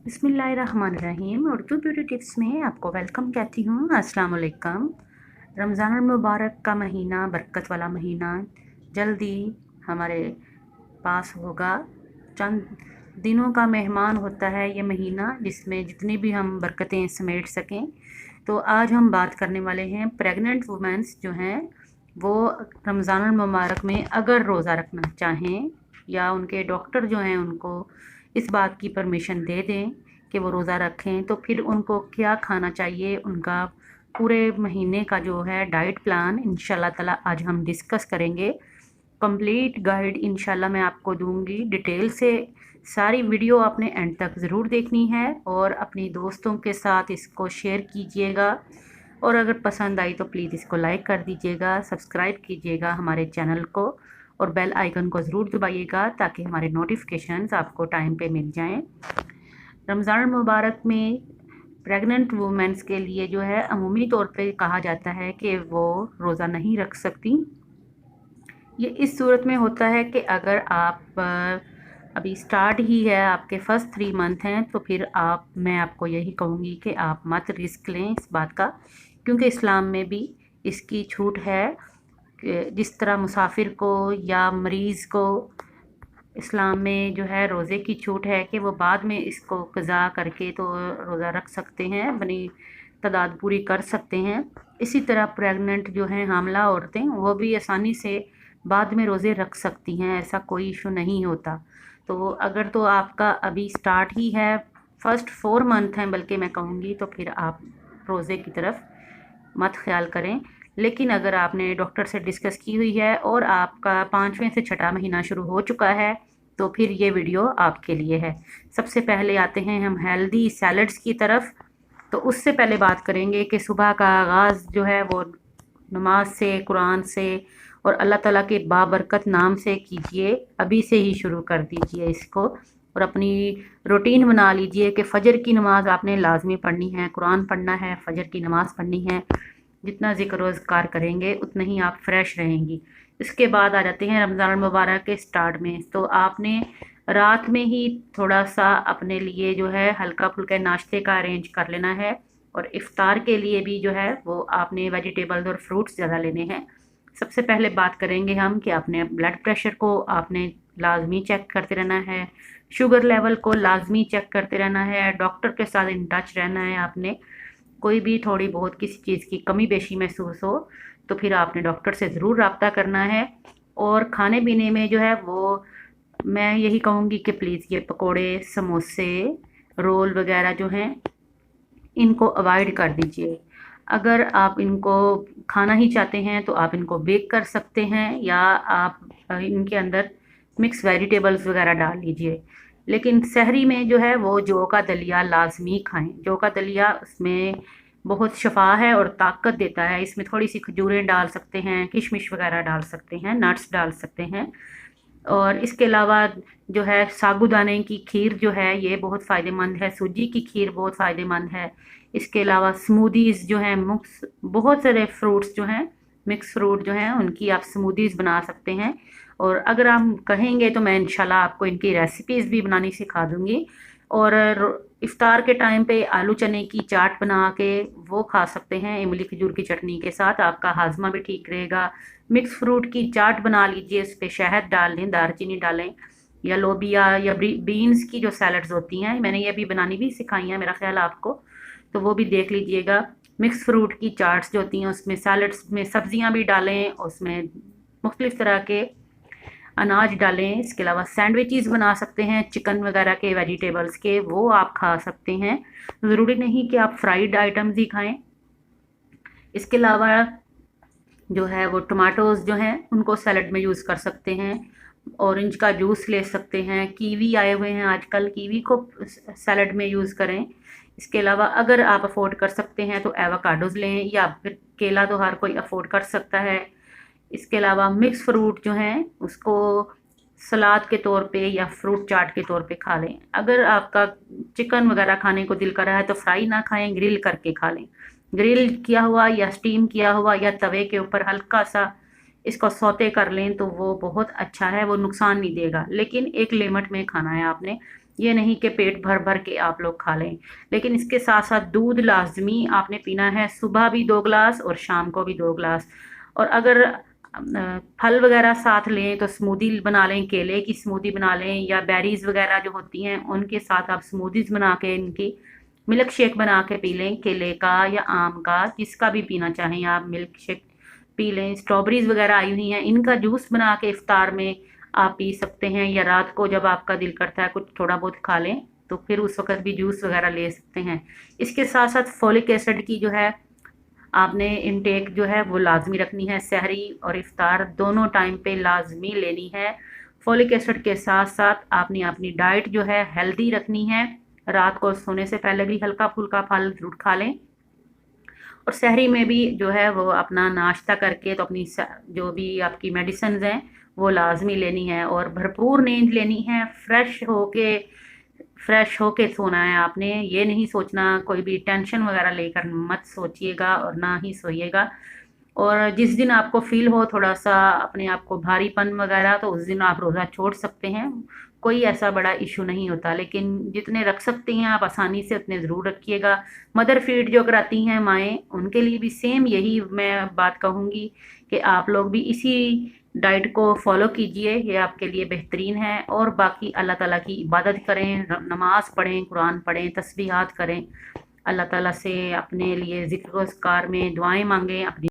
बिस्मिल्लाहिर्रहमानिर्रहीम। Urdu beauty tips में आपको वेलकम कहती हूँ। अस्सलाम वालेकुम। रमज़ान मुबारक का महीना, बरकत वाला महीना जल्दी हमारे पास होगा। चंद दिनों का मेहमान होता है ये महीना, जिसमें जितनी भी हम बरकतें समेट सकें। तो आज हम बात करने वाले हैं प्रेग्नेंट वुमेंस जो हैं वो रमज़ान मुबारक में अगर रोज़ा रखना चाहें या उनके डॉक्टर जो हैं उनको इस बात की परमिशन दे दें कि वो रोज़ा रखें, तो फिर उनको क्या खाना चाहिए, उनका पूरे महीने का जो है डाइट प्लान इंशाल्लाह ताला आज हम डिस्कस करेंगे। कंप्लीट गाइड इंशाल्लाह मैं आपको दूंगी डिटेल से। सारी वीडियो आपने एंड तक ज़रूर देखनी है और अपनी दोस्तों के साथ इसको शेयर कीजिएगा। और अगर पसंद आई तो प्लीज़ इसको लाइक कर दीजिएगा, सब्सक्राइब कीजिएगा हमारे चैनल को और बेल आइकन को ज़रूर दबाइएगा ताकि हमारे नोटिफिकेशंस आपको टाइम पे मिल जाएं। रमज़ान मुबारक में प्रेग्नेंट वुमेंस के लिए जो है अमूमी तौर पे कहा जाता है कि वो रोज़ा नहीं रख सकती। ये इस सूरत में होता है कि अगर आप अभी स्टार्ट ही है, आपके फर्स्ट 3 मंथ हैं, तो फिर मैं आपको यही कहूँगी कि आप मत रिस्क लें इस बात का, क्योंकि इस्लाम में भी इसकी छूट है कि जिस तरह मुसाफिर को या मरीज़ को इस्लाम में जो है रोज़े की छूट है कि वो बाद में इसको क़ज़ा करके तो रोज़ा रख सकते हैं, अपनी तादाद पूरी कर सकते हैं। इसी तरह प्रेग्नेंट जो हैं हामला औरतें, वो भी आसानी से बाद में रोज़े रख सकती हैं, ऐसा कोई इशू नहीं होता। तो अगर तो आपका अभी स्टार्ट ही है, फर्स्ट 4 मंथ हैं बल्कि मैं कहूँगी, तो फिर आप रोज़े की तरफ मत ख्याल करें। लेकिन अगर आपने डॉक्टर से डिस्कस की हुई है और आपका 5वें से छठा महीना शुरू हो चुका है, तो फिर ये वीडियो आपके लिए है। सबसे पहले आते हैं हम हेल्दी सैलड्स की तरफ। तो उससे पहले बात करेंगे कि सुबह का आगाज़ जो है वो नमाज से, कुरान से और अल्लाह ताला के बाबरकत नाम से कीजिए। अभी से ही शुरू कर दीजिए इसको और अपनी रूटीन बना लीजिए कि फ़जर की नमाज़ आपने लाजमी पढ़नी है, कुरान पढ़ना है, फ़जर की नमाज़ पढ़नी है। जितना ज़िक्र व अज़कार करेंगे उतना ही आप फ्रेश रहेंगी। इसके बाद आ जाते हैं रमज़ान मुबारक के स्टार्ट में। तो आपने रात में ही थोड़ा सा अपने लिए जो है हल्का फुल्का नाश्ते का अरेंज कर लेना है और इफ़्तार के लिए भी जो है वो आपने वेजिटेबल्स और फ्रूट्स ज़्यादा लेने हैं। सबसे पहले बात करेंगे हम कि आपने ब्लड प्रेशर को आपने लाजमी चेक करते रहना है, शुगर लेवल को लाजमी चेक करते रहना है, डॉक्टर के साथ इन टच रहना है आपने। कोई भी थोड़ी बहुत किसी चीज़ की कमी बेशी महसूस हो तो फिर आपने डॉक्टर से ज़रूर रब्ता करना है। और खाने पीने में जो है वो मैं यही कहूँगी कि प्लीज़ ये पकोड़े, समोसे, रोल वगैरह जो हैं इनको अवॉइड कर दीजिए। अगर आप इनको खाना ही चाहते हैं तो आप इनको बेक कर सकते हैं या आप इनके अंदर मिक्स वेजिटेबल्स वगैरह डाल लीजिए। लेकिन सहरी में जो है वो जौ का दलिया लाजमी खाएं। जौ का दलिया उसमें बहुत शफा है और ताकत देता है। इसमें थोड़ी सी खजूरें डाल सकते हैं, किशमिश वगैरह डाल सकते हैं, नट्स डाल सकते हैं। और इसके अलावा जो है साबूदाने की खीर जो है ये बहुत फ़ायदेमंद है, सूजी की खीर बहुत फ़ायदेमंद है। इसके अलावा स्मूदीज़ जो हैं, मुक्स बहुत सारे फ्रूट्स जो हैं, मिक्स फ्रूट जो हैं उनकी आप स्मूदीज़ बना सकते हैं। और अगर आप कहेंगे तो मैं इंशाल्लाह आपको इनकी रेसिपीज़ भी बनानी सिखा दूँगी। और इफ़्तार के टाइम पे आलू चने की चाट बना के वो खा सकते हैं इमली खजूर की चटनी के साथ, आपका हाजमा भी ठीक रहेगा। मिक्स फ्रूट की चाट बना लीजिए, उस पर शहद डाल दें, दालचीनी डालें, या लोबिया या बीन्स की जो सैलड्स होती हैं, मैंने ये अभी बनानी भी सिखाई हैं मेरा ख्याल आपको, तो वो भी देख लीजिएगा। मिक्स फ्रूट की चाट्स जो होती हैं उसमें सैलड्स में सब्जियां भी डालें, उसमें मुख्तलिफ़ तरह के अनाज डालें। इसके अलावा सैंडविचेस बना सकते हैं चिकन वगैरह के, वेजिटेबल्स के, वो आप खा सकते हैं। ज़रूरी नहीं कि आप फ्राइड आइटम्स ही खाएं। इसके अलावा जो है वो टमाटोज़ जो हैं उनको सैलड में यूज़ कर सकते हैं, ऑरेंज का जूस ले सकते हैं, कीवी आए हुए हैं आजकल, कीवी को सैलड में यूज़ करें। इसके अलावा अगर आप अफोर्ड कर सकते हैं तो एवोकाडोज़ लें, या फिर केला तो हर कोई अफोर्ड कर सकता है। इसके अलावा मिक्स फ्रूट जो हैं उसको सलाद के तौर पे या फ्रूट चाट के तौर पे खा लें। अगर आपका चिकन वगैरह खाने को दिल कर रहा है तो फ्राई ना खाएं, ग्रिल करके खा लें। ग्रिल किया हुआ या स्टीम किया हुआ या तवे के ऊपर हल्का सा इसको सौते कर लें तो वो बहुत अच्छा है, वो नुकसान नहीं देगा, लेकिन एक लिमिट में खाना है आपने। ये नहीं कि पेट भर भर के आप लोग खा लें। लेकिन इसके साथ साथ दूध लाजमी आपने पीना है, सुबह भी 2 गिलास और शाम को भी 2 गिलास। और अगर फल वगैरह साथ लें तो स्मूदी बना लें, केले की स्मूदी बना लें, या बेरीज वगैरह जो होती हैं उनके साथ आप स्मूदीज बना के इनकी मिल्क शेक बना के पी लें, केले का या आम का, जिसका भी पीना चाहें आप मिल्क शेक पी लें। स्ट्रॉबेरीज वगैरह आई हुई हैं, इनका जूस बना के इफ्तार में आप पी सकते हैं, या रात को जब आपका दिल करता है कुछ थोड़ा बहुत खा लें तो फिर उस वक़्त भी जूस वगैरह ले सकते हैं। इसके साथ साथ फोलिक एसिड की जो है आपने इनटेक जो है वो लाजमी रखनी है, सहरी और इफ्तार दोनों टाइम पे लाजमी लेनी है। फोलिक एसिड के साथ साथ आपने अपनी डाइट जो है हेल्दी रखनी है, रात को सोने से पहले भी हल्का फुल्का फल ज़रूर खा लें, और सहरी में भी जो है वो अपना नाश्ता करके तो अपनी जो भी आपकी मेडिसिन हैं वो लाजमी लेनी है, और भरपूर नींद लेनी है। फ्रेश होके सोना है आपने, ये नहीं सोचना, कोई भी टेंशन वगैरह लेकर मत सोचिएगा और ना ही सोइएगा। और जिस दिन आपको फील हो थोड़ा सा अपने आप को भारीपन वगैरह, तो उस दिन आप रोज़ा छोड़ सकते हैं, कोई ऐसा बड़ा इशू नहीं होता। लेकिन जितने रख सकती हैं आप आसानी से उतने ज़रूर रखिएगा। मदर फीड जो कराती हैं माएँ, उनके लिए भी सेम यही मैं बात कहूँगी कि आप लोग भी इसी डाइट को फॉलो कीजिए, ये आपके लिए बेहतरीन है। और बाकी अल्लाह ताला की इबादत करें, नमाज़ पढ़ें, कुरान पढ़ें, तस्बीहात करें, अल्लाह ताला से अपने लिए ज़िक्र-ओ-ज़कार में दुआएँ मांगें, अपनी